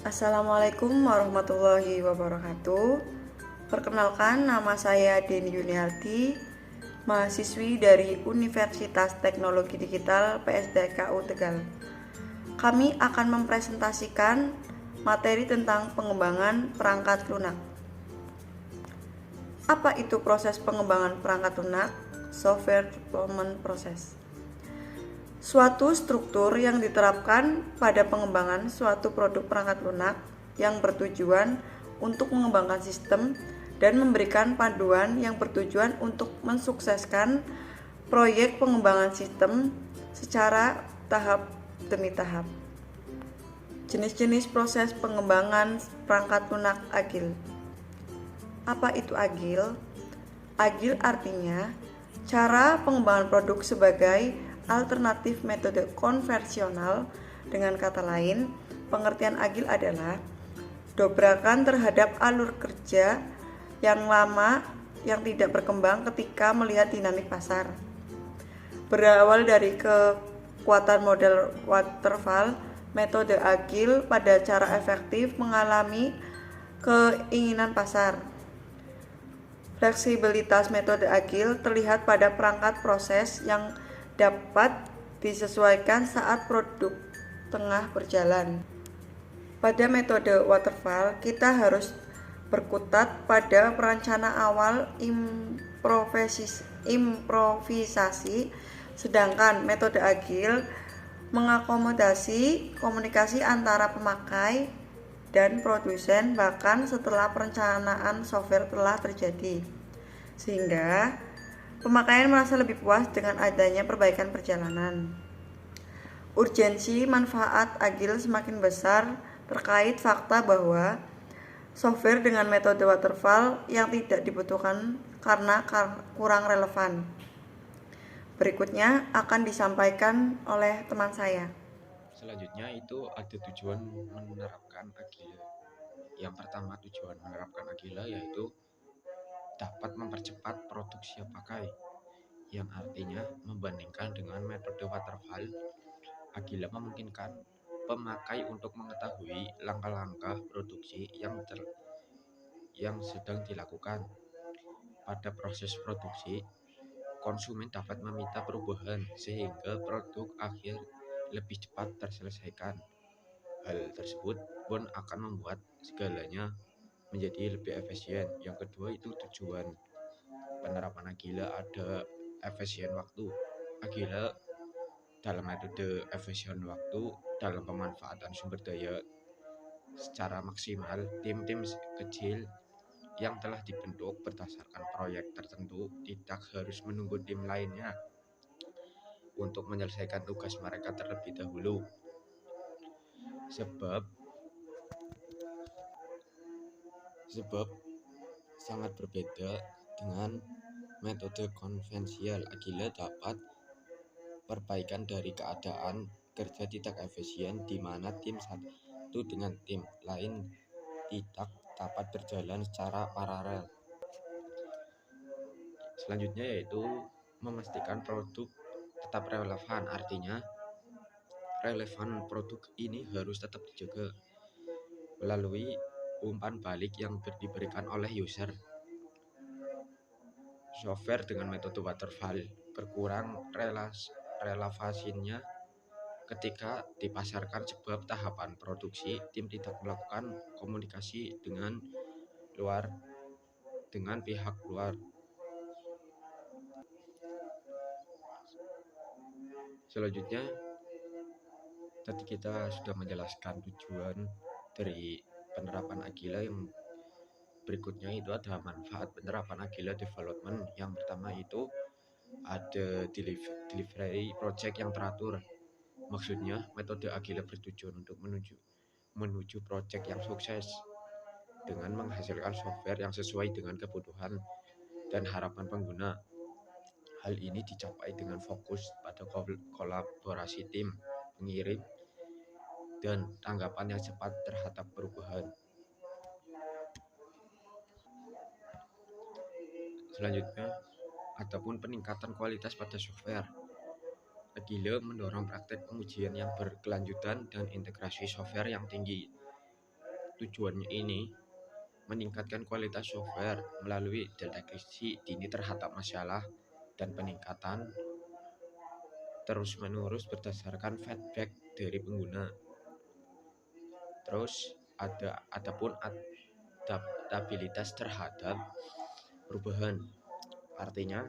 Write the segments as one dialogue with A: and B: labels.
A: Assalamualaikum warahmatullahi wabarakatuh. Perkenalkan, nama saya Deni Yuniarti, mahasiswi dari Universitas Teknologi Digital PSDKU Tegal. Kami akan mempresentasikan materi tentang pengembangan perangkat lunak. Apa itu proses pengembangan perangkat lunak? Software Development Process. Suatu struktur yang diterapkan pada pengembangan suatu produk perangkat lunak yang bertujuan untuk mengembangkan sistem dan memberikan panduan yang bertujuan untuk mensukseskan proyek pengembangan sistem secara tahap demi tahap. Jenis-jenis proses pengembangan perangkat lunak agil. Apa itu agil? Agil artinya cara pengembangan produk sebagai alternatif metode konvensional. Dengan kata lain, pengertian agil adalah dobrakan terhadap alur kerja yang lama yang tidak berkembang ketika melihat dinamik pasar. Berawal dari kekuatan model waterfall, metode agil pada cara efektif mengalami keinginan pasar. Fleksibilitas metode agil terlihat pada perangkat proses yang dapat disesuaikan saat produk tengah berjalan. Pada metode waterfall, kita harus berkutat pada perencanaan awal improvisasi, sedangkan metode agil mengakomodasi komunikasi antara pemakai dan produsen bahkan setelah perencanaan software telah terjadi, sehingga pemakaian merasa lebih puas dengan adanya perbaikan perjalanan. Urgensi manfaat agil semakin besar terkait fakta bahwa software dengan metode waterfall yang tidak dibutuhkan karena kurang relevan. Berikutnya akan disampaikan oleh teman saya.
B: Selanjutnya itu ada tujuan menerapkan Agile. Yang pertama tujuan menerapkan Agile yaitu dapat mempercepat produk siap pakai. Yang artinya membandingkan dengan metode waterfall, Agile memungkinkan pemakai untuk mengetahui langkah-langkah produksi yang sedang dilakukan. Pada proses produksi, konsumen dapat meminta perubahan sehingga produk akhir lebih cepat terselesaikan. Hal tersebut pun akan membuat segalanya menjadi lebih efisien. Yang kedua itu tujuan penerapan Agile ada efisien waktu. Agile dalam metode efisien waktu dalam pemanfaatan sumber daya secara maksimal, tim-tim kecil yang telah dibentuk berdasarkan proyek tertentu tidak harus menunggu tim lainnya untuk menyelesaikan tugas mereka terlebih dahulu. Sebab sebab sangat berbeda dengan metode konvensional. Agile dapat perbaikan dari keadaan kerja tidak efisien di mana tim satu dengan tim lain tidak dapat berjalan secara paralel. Selanjutnya yaitu memastikan produk tetap relevan, artinya relevan produk ini harus tetap dijaga melalui umpan balik yang diberikan oleh user. Software dengan metode waterfall berkurang relevansinya ketika dipasarkan, sebab tahapan produksi tim tidak melakukan komunikasi dengan pihak luar. Selanjutnya tadi kita sudah menjelaskan tujuan dari penerapan Agile. Yang berikutnya itu ada manfaat penerapan Agile development. Yang pertama itu ada delivery project yang teratur. Maksudnya metode Agile bertujuan untuk menuju project yang sukses dengan menghasilkan software yang sesuai dengan kebutuhan dan harapan pengguna. Hal ini dicapai dengan fokus pada kolaborasi tim, pengirim, dan tanggapan yang cepat terhadap perubahan. Selanjutnya, adapun peningkatan kualitas pada software. Agile mendorong praktek pengujian yang berkelanjutan dan integrasi software yang tinggi. tujuannya ini meningkatkan kualitas software melalui deteksi dini terhadap masalah dan peningkatan terus-menerus berdasarkan feedback dari pengguna. Terus adapun adaptabilitas terhadap perubahan. Artinya,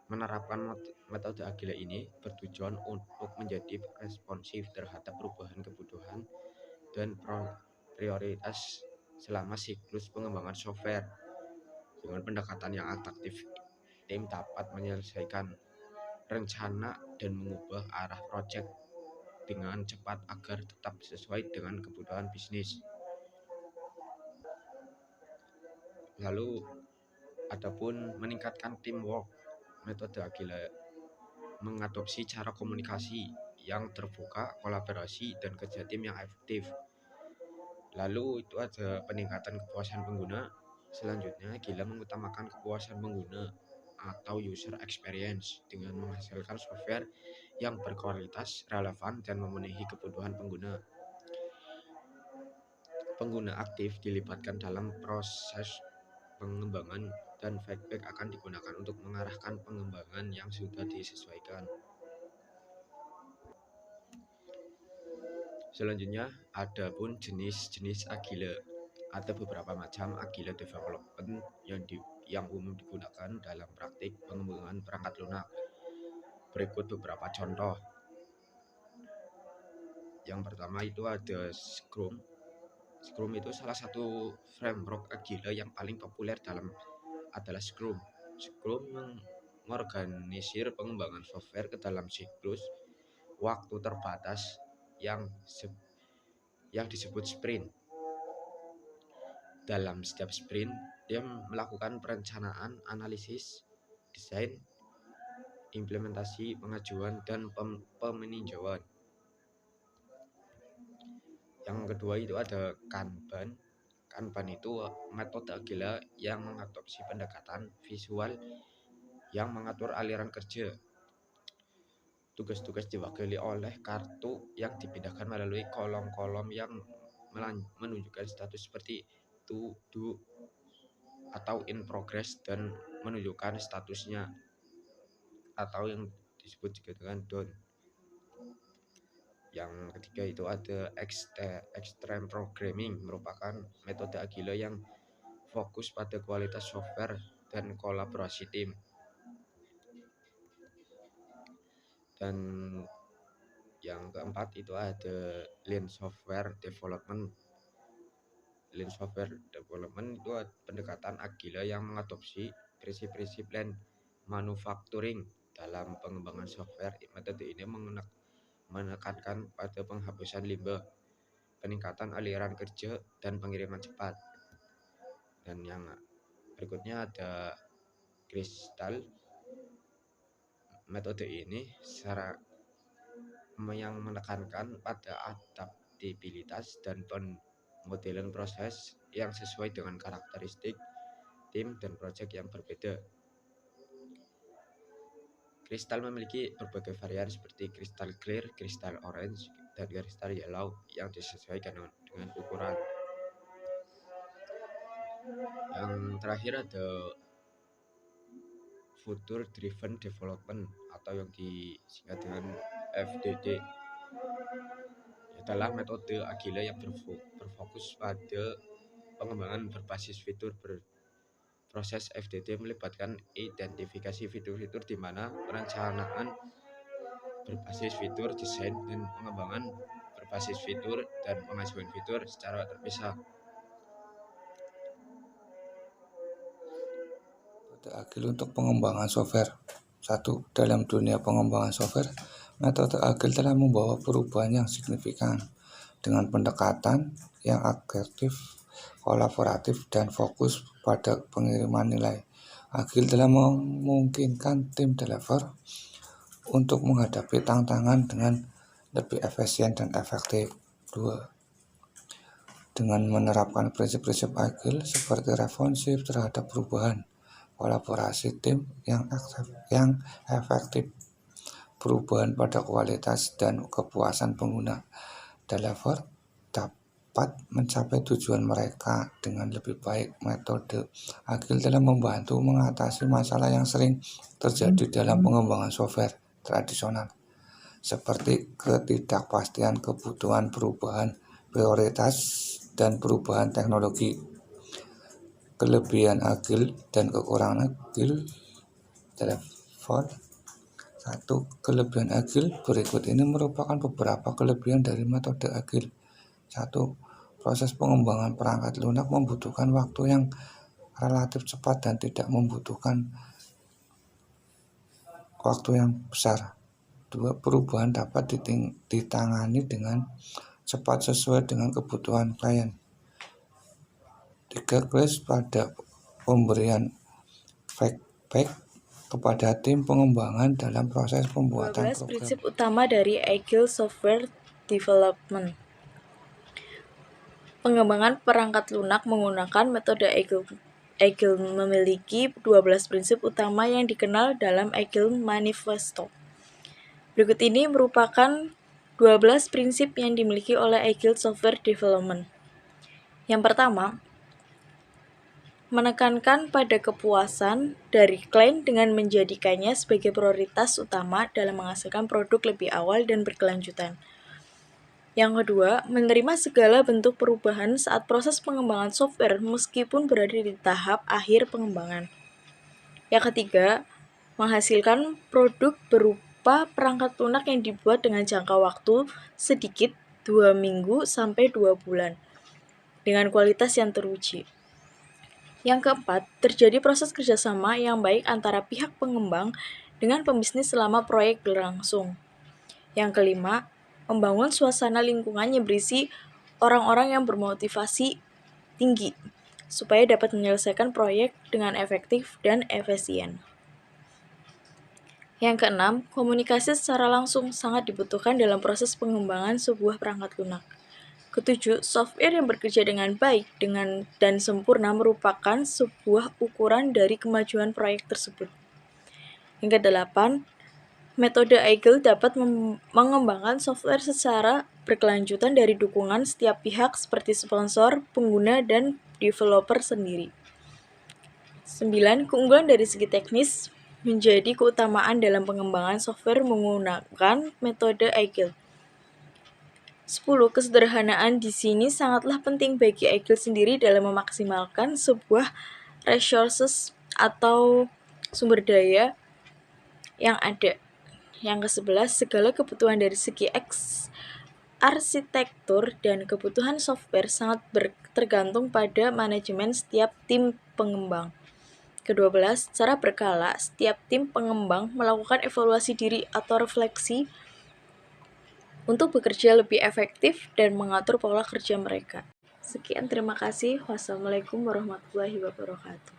B: menerapkan metode agile ini bertujuan untuk menjadi responsif terhadap perubahan kebutuhan dan prioritas selama siklus pengembangan software. Dengan pendekatan yang adaptif, tim dapat menyelesaikan rencana dan mengubah arah proyek dengan cepat agar tetap sesuai dengan kebutuhan bisnis. Lalu, adapun meningkatkan teamwork, metode agile mengadopsi cara komunikasi yang terbuka, kolaborasi, dan kerja tim yang efektif. Lalu itu ada peningkatan kepuasan pengguna. Selanjutnya, Agile mengutamakan kepuasan pengguna atau user experience dengan menghasilkan software yang berkualitas, relevan, dan memenuhi kebutuhan pengguna. Pengguna aktif dilibatkan dalam proses pengembangan dan feedback akan digunakan untuk mengarahkan pengembangan yang sudah disesuaikan. Selanjutnya, ada pun jenis-jenis Agile. Ada beberapa macam Agile development yang umum digunakan dalam praktik pengembangan perangkat lunak. Berikut beberapa contoh. Yang pertama itu ada Scrum. Scrum itu salah satu framework Agile yang paling populer adalah Scrum. Scrum mengorganisir pengembangan software ke dalam siklus waktu terbatas yang disebut sprint. Dalam setiap sprint, dia melakukan perencanaan, analisis, desain, implementasi, pengajuan, dan peninjauan. Yang kedua itu ada Kanban. Kanban itu metode Agile yang mengadopsi pendekatan visual yang mengatur aliran kerja. Tugas-tugas diwakili oleh kartu yang dipindahkan melalui kolom-kolom yang menunjukkan status seperti to do atau in progress dan menunjukkan statusnya atau yang disebut juga dengan done. Yang ketiga itu ada extreme programming, merupakan metode Agile yang fokus pada kualitas software dan kolaborasi tim. Dan yang keempat itu ada Lean Software Development. Lean Software Development itu pendekatan Agile yang mengadopsi prinsip-prinsip Lean Manufacturing dalam pengembangan software. Metode ini menekankan pada penghapusan limbah, peningkatan aliran kerja, dan pengiriman cepat. Dan yang berikutnya ada Crystal. Metode ini yang menekankan pada adaptabilitas dan pemodelan proses yang sesuai dengan karakteristik tim dan proyek yang berbeda. Crystal memiliki berbagai varian seperti Crystal Clear, Crystal Orange, dan Crystal Yellow yang disesuaikan dengan ukuran. Yang terakhir ada Future Driven Development atau yang disingkat dengan FDD. Adalah metode Agile yang berfokus pada pengembangan berbasis fitur. Proses FDD melibatkan identifikasi fitur-fitur di mana perencanaan berbasis fitur, desain, dan pengembangan berbasis fitur dan pengajuan fitur secara terpisah.
C: Agile untuk pengembangan software. 1. Dalam dunia pengembangan software, metode Agile telah membawa perubahan yang signifikan dengan pendekatan yang aktif, kolaboratif, dan fokus pada pengiriman nilai. Agile telah memungkinkan tim developer untuk menghadapi tantangan dengan lebih efisien dan efektif. 2. Dengan menerapkan prinsip-prinsip Agile seperti responsif terhadap perubahan, kolaborasi tim yang efektif, perubahan pada kualitas dan kepuasan pengguna, developer cepat mencapai tujuan mereka dengan lebih baik. Metode agil dalam membantu mengatasi masalah yang sering terjadi dalam pengembangan software tradisional, seperti ketidakpastian kebutuhan, perubahan prioritas, dan perubahan teknologi. Kelebihan agil dan kekurangan agil. Telepon 1. Kelebihan agil. Berikut ini merupakan beberapa kelebihan dari metode agil. 1. Proses pengembangan perangkat lunak membutuhkan waktu yang relatif cepat dan tidak membutuhkan waktu yang besar. 2. Perubahan dapat ditangani dengan cepat sesuai dengan kebutuhan klien. 3. Kris pada pemberian feedback kepada tim pengembangan dalam proses pembuatan
D: 12
C: program.
D: prinsip utama dari Agile Software Development. Pengembangan perangkat lunak menggunakan metode Agile memiliki 12 prinsip utama yang dikenal dalam Agile Manifesto. Berikut ini merupakan 12 prinsip yang dimiliki oleh Agile Software Development. Yang pertama, menekankan pada kepuasan dari klien dengan menjadikannya sebagai prioritas utama dalam menghasilkan produk lebih awal dan berkelanjutan. Yang kedua, menerima segala bentuk perubahan saat proses pengembangan software meskipun berada di tahap akhir pengembangan. Yang ketiga, menghasilkan produk berupa perangkat lunak yang dibuat dengan jangka waktu sedikit 2 minggu sampai 2 bulan dengan kualitas yang teruji. Yang keempat, terjadi proses kerjasama yang baik antara pihak pengembang dengan pembisnis selama proyek berlangsung. Yang kelima, membangun suasana lingkungan yang berisi orang-orang yang bermotivasi tinggi, supaya dapat menyelesaikan proyek dengan efektif dan efisien. Yang keenam, komunikasi secara langsung sangat dibutuhkan dalam proses pengembangan sebuah perangkat lunak. Ketujuh, software yang bekerja dengan baik dan sempurna merupakan sebuah ukuran dari kemajuan proyek tersebut. Yang kedelapan, metode Agile dapat mengembangkan software secara berkelanjutan dari dukungan setiap pihak seperti sponsor, pengguna, dan developer sendiri. 9. Keunggulan dari segi teknis menjadi keutamaan dalam pengembangan software menggunakan metode Agile. 10. Kesederhanaan di sini sangatlah penting bagi Agile sendiri dalam memaksimalkan sebuah resources atau sumber daya yang ada. Yang ke-11, segala kebutuhan dari segi arsitektur dan kebutuhan software sangat tergantung pada manajemen setiap tim pengembang. Ke-12, secara berkala, setiap tim pengembang melakukan evaluasi diri atau refleksi untuk bekerja lebih efektif dan mengatur pola kerja mereka. Sekian, terima kasih. Wassalamualaikum warahmatullahi wabarakatuh.